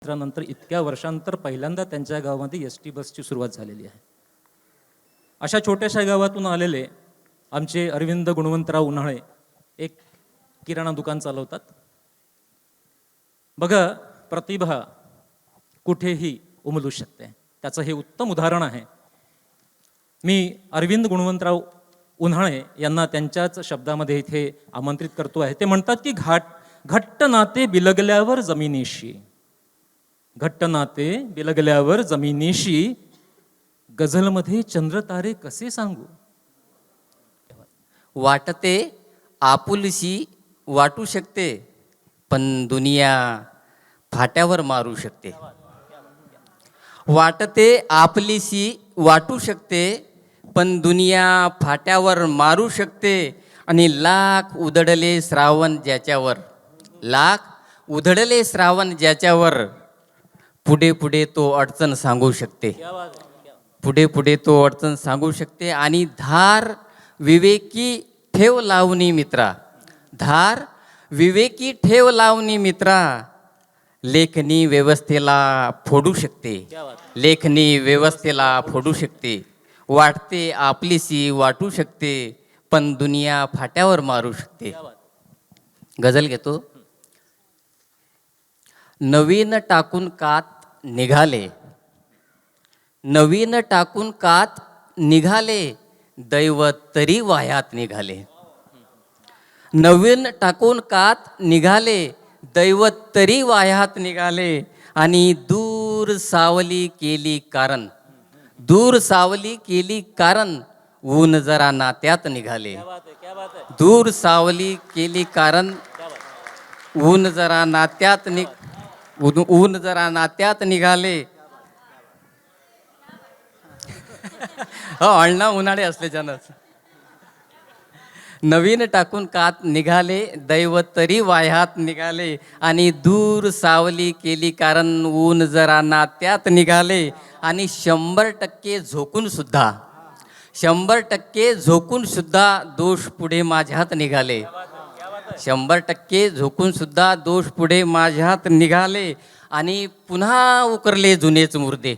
नंतर इतक्या वर्षांतर पहिल्यांदा त्यांच्या गावामध्ये एस.टी. बसची सुरुवात झालेली आहे. अशा छोट्याशा गावातून आलेले आमचे अरविंद गुणवंतराव उन्हाळे एक किराणा दुकान चालवतात. बघा, प्रतिभा कुठेही उमलू शकते. त्याचं हे उत्तम उदाहरण आहे. मी अरविंद गुणवंतराव उन्हाळे यांना त्यांच्याच शब्दामध्ये इथे आमंत्रित करतो आहे. ते म्हणतात की घट्ट नाते बिलगल्यावर जमिनीशी, घट्ट नाते बिलगल्यावर जमिनीशी, गझलमध्ये चंद्रतारे कसे सांगू. वाटते आपुलशी वाटू शकते, पण दुनिया फाट्यावर मारू शकते. वाटते आपलीशी वाटू शकते, पण दुनिया फाट्यावर मारू शकते. आणि लाख उधळले श्रावण ज्याच्यावर, लाख उधळले श्रावण ज्याच्यावर, पुढे पुढे तो अडचण सांगू शकते. पुढे पुढे तो अडचण सांगू शकते. आणि धार विवेकी ठेव लावणी मित्रा, धार विवेकी ठेव लावणी मित्रा, लेखनी व्यवस्थेला फोडू शकते. लेखनी व्यवस्थेला फोडू शकते. वाटते आपलीशी वाटू शकते, पण दुनिया फाट्यावर मारू शकते. गझल घेतो. नवीन टाकून कात निघाले, नवीन टाकून कात निघाले, दैवत तरी वाह्यात निघाले. नवीन टाकून कात निघाले, दैवत तरी वाह्यात निघाले. आणि दूर सावली केली कारण, दूर सावली केली कारण, ऊन जरा नात्यात निघाले. दूर सावली केली कारण, ऊन जरा नात्यात ऊन जरा नात्यात निघाले. हो, अण्णा उन्हाळे असल्याच्यानंच. नवीन टाकून कात निघाले, दैवत तरी वाह्यात निघाले. आणि दूर सावली केली कारण, ऊन जरा नात्यात निघाले. आणि 100% झोकून सुद्धा, 100% झोकून सुद्धा दोष पुढे माझ्यात निघाले. 100% झोकून सुद्धा दोष पुढे माझ्यात निघाले. आणि पुन्हा उकरले जुनेच मुर्दे,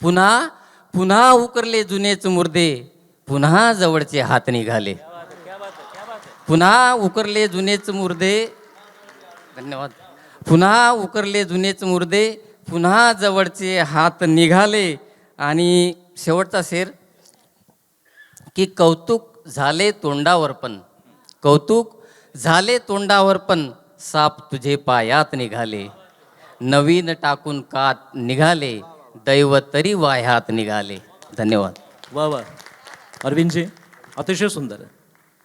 पुन्हा पुन्हा उकरले जुनेच मुर्दे, पुन्हा जवळचे हात निघाले. पुन्हा उकरले जुनेच मुर्दे, धन्यवाद. पुन्हा उकरले जुनेच मुर्दे, पुन्हा जवळचे हात निघाले. आणि शेवटचा शेर की कौतुक झाले तोंडावर पण, कौतुक झाले तोंडावर पण, साप तुझे पायात निघाले. नवीन टाकून कात निघाले, दैवत तरी वाह्यात निघाले. धन्यवाद. वा वा, अरविंदजी अतिशय सुंदर.